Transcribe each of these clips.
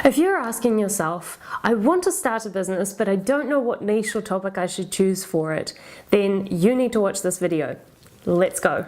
If you're asking yourself, I want to start a business, but I don't know what niche or topic I should choose for it, then you need to watch this video. Let's go.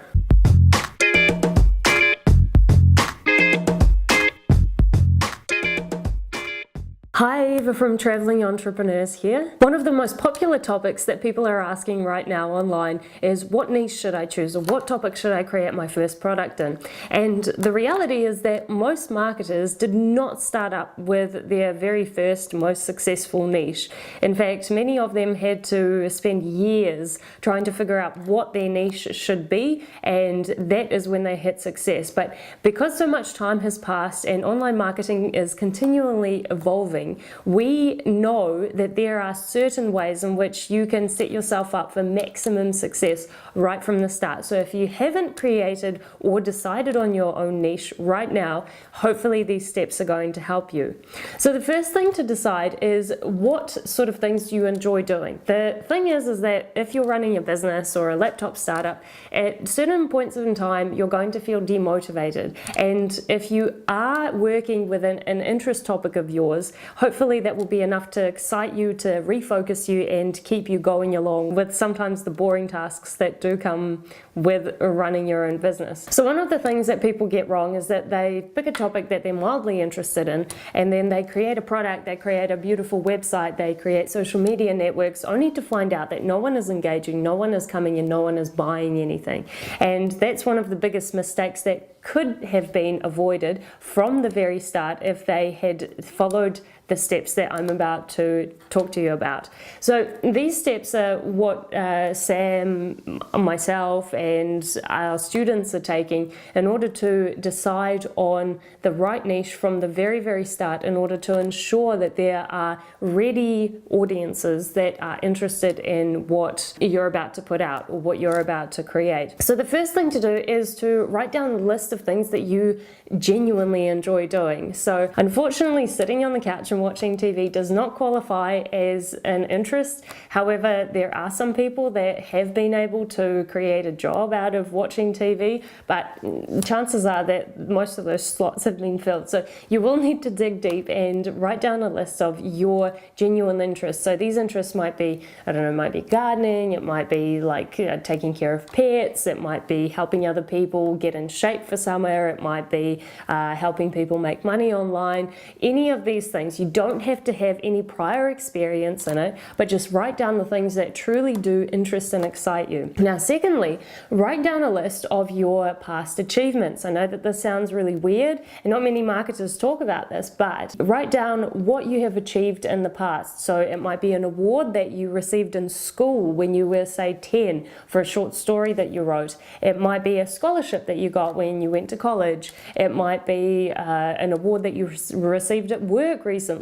Hi, Eva from Traveling Entrepreneurs here. One of the most popular topics that people are asking right now online is what niche should I choose, or what topic should I create my first product in? And the reality is that most marketers did not start up with their very first most successful niche. In fact, many of them had to spend years trying to figure out what their niche should be, and that is when they hit success. But because so much time has passed and online marketing is continually evolving, we know that there are certain ways in which you can set yourself up for maximum success right from the start. So if you haven't created or decided on your own niche right now, hopefully these steps are going to help you. So the first thing to decide is what sort of things you enjoy doing. The thing is that if you're running a business or a laptop startup, at certain points in time, you're going to feel demotivated. And if you are working with an interest topic of yours, hopefully that will be enough to excite you, to refocus you and keep you going along with sometimes the boring tasks that do come with running your own business. So one of the things that people get wrong is that they pick a topic that they're mildly interested in, and then they create a product, they create a beautiful website, they create social media networks, only to find out that no one is engaging, no one is coming in, no one is buying anything. And that's one of the biggest mistakes that could have been avoided from the very start if they had followed the steps that I'm about to talk to you about. So these steps are what Sam, myself, and our students are taking in order to decide on the right niche from the very, very start, in order to ensure that there are ready audiences that are interested in what you're about to put out or what you're about to create. So the first thing to do is to write down a list of things that you genuinely enjoy doing. So unfortunately, sitting on the couch and watching TV does not qualify as an interest. However, there are some people that have been able to create a job out of watching TV, but chances are that most of those slots have been filled. So you will need to dig deep and write down a list of your genuine interests. So these interests might be, I don't know, it might be gardening, it might be like taking care of pets, it might be helping other people get in shape for summer, it might be helping people make money online. Any of these things, you don't have to have any prior experience in it, but just write down the things that truly do interest and excite you. Now, secondly, write down a list of your past achievements. I know that this sounds really weird, and not many marketers talk about this, but write down what you have achieved in the past. So it might be an award that you received in school when you were, say, 10 for a short story that you wrote. It might be a scholarship that you got when you went to college. It might be an award that you received at work recently.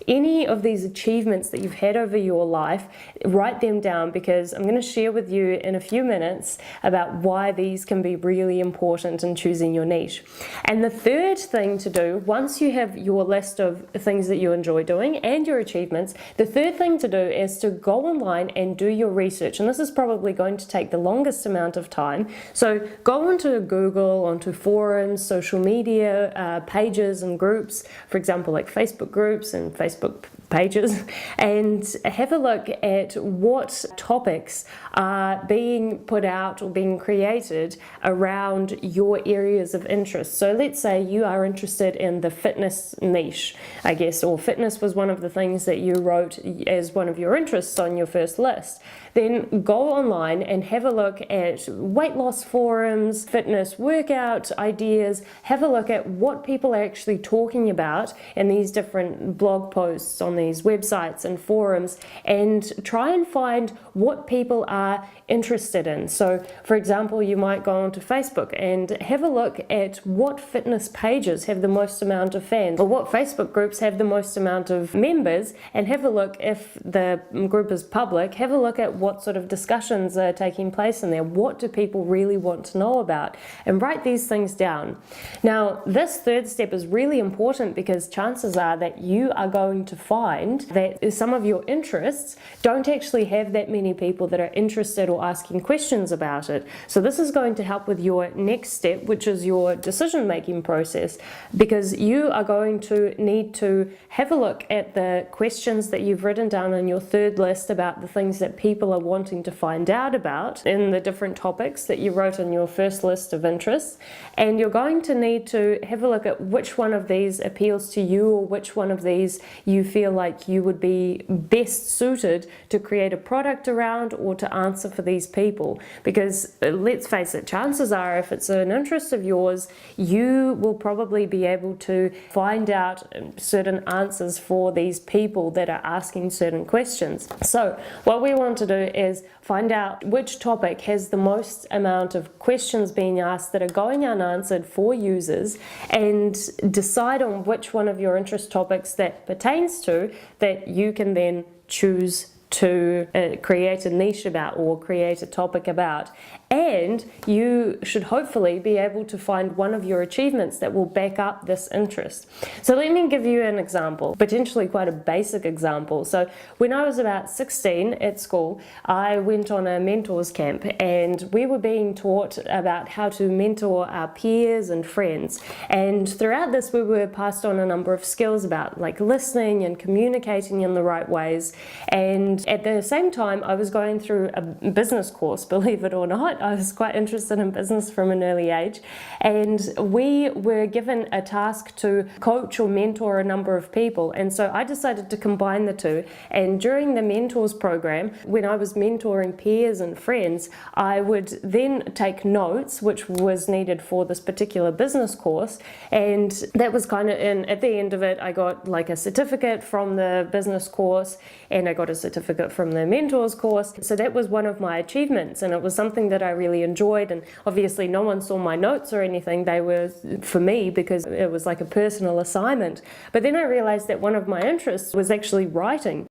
Any of these achievements that you've had over your life, write them down, because I'm going to share with you in a few minutes about why these can be really important in choosing your niche. And the third thing to do, once you have your list of things that you enjoy doing and your achievements, the third thing to do is to go online and do your research. And this is probably going to take the longest amount of time. So go onto Google, onto forums, social media pages and groups, for example, like Facebook groups and Facebook pages, and have a look at what topics are being put out or being created around your areas of interest. So let's say you are interested in the fitness niche, I guess, or fitness was one of the things that you wrote as one of your interests on your first list. Then go online and have a look at weight loss forums, fitness workout ideas, have a look at what people are actually talking about in these different blog posts on these websites and forums, and try and find what people are interested in. So for example, you might go onto Facebook and have a look at what fitness pages have the most amount of fans, or what Facebook groups have the most amount of members, and have a look, if the group is public, have a look at what sort of discussions are taking place in there. What do people really want to know about? And write these things down. Now, this third step is really important because chances are that you are going to find find that some of your interests don't actually have that many people that are interested or asking questions about it. So this is going to help with your next step, which is your decision-making process, because you are going to need to have a look at the questions that you've written down on your third list about the things that people are wanting to find out about in the different topics that you wrote on your first list of interests, and you're going to need to have a look at which one of these appeals to you, or which one of these you feel like you would be best suited to create a product around or to answer for these people. Because let's face it, chances are if it's an interest of yours, you will probably be able to find out certain answers for these people that are asking certain questions. So what we want to do is find out which topic has the most amount of questions being asked that are going unanswered for users, and decide on which one of your interest topics that pertains to that you can then choose to create a niche about or create a topic about. And you should hopefully be able to find one of your achievements that will back up this interest. So let me give you an example, potentially quite a basic example. So when I was about 16 at school, I went on a mentors camp, and we were being taught about how to mentor our peers and friends. And throughout this, we were passed on a number of skills about like listening and communicating in the right ways. And at the same time, I was going through a business course, believe it or not. I was quite interested in business from an early age, and we were given a task to coach or mentor a number of people. And so I decided to combine the two. And during the mentors program, when I was mentoring peers and friends, I would then take notes, which was needed for this particular business course. And that was kind of, and at the end of it, I got like a certificate from the business course, and I got a certificate from the mentors course. So that was one of my achievements, and it was something that I really enjoyed. And obviously no one saw my notes or anything. They were for me because it was like a personal assignment. But then I realized that one of my interests was actually writing.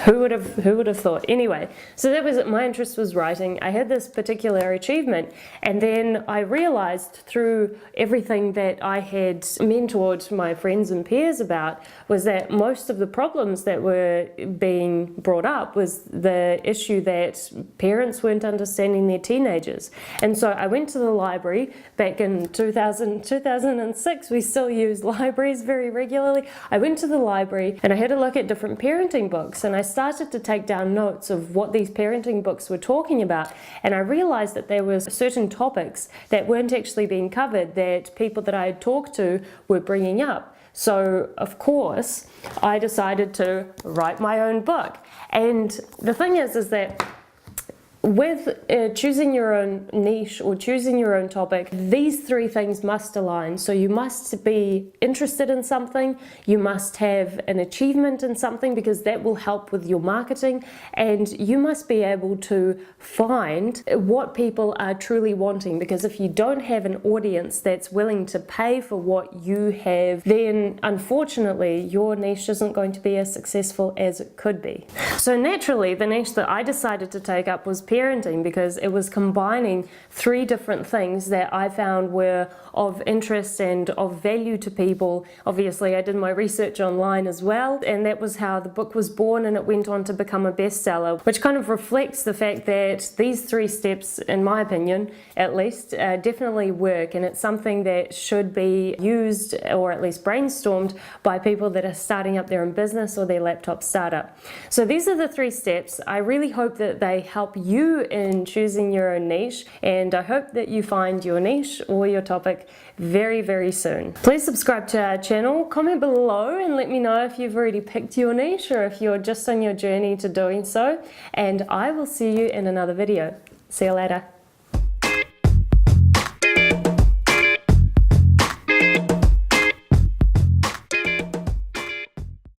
Who would have thought? Anyway, so that was my interest was writing. I had this particular achievement, and then I realized through everything that I had mentored my friends and peers about was that most of the problems that were being brought up was the issue that parents weren't understanding their teenagers. And so I went to the library back in 2006. We still use libraries very regularly. I went to the library and I had a look at different parenting books, and I started to take down notes of what these parenting books were talking about, and I realized that there were certain topics that weren't actually being covered that people that I had talked to were bringing up. So of course I decided to write my own book. And the thing is that with choosing your own niche or choosing your own topic, these three things must align. So you must be interested in something, you must have an achievement in something because that will help with your marketing, and you must be able to find what people are truly wanting, because if you don't have an audience that's willing to pay for what you have, then unfortunately your niche isn't going to be as successful as it could be. So naturally the niche that I decided to take up was parenting, because it was combining three different things that I found were of interest and of value to people. Obviously I did my research online as well, and that was how the book was born, and it went on to become a bestseller, which kind of reflects the fact that these three steps, in my opinion at least, definitely work, and it's something that should be used or at least brainstormed by people that are starting up their own business or their laptop startup. So these are the three steps. I really hope that they help you in choosing your own niche, and I hope that you find your niche or your topic very, very soon. Please subscribe to our channel, comment below and let me know if you've already picked your niche or if you're just on your journey to doing so, and I will see you in another video. See you later.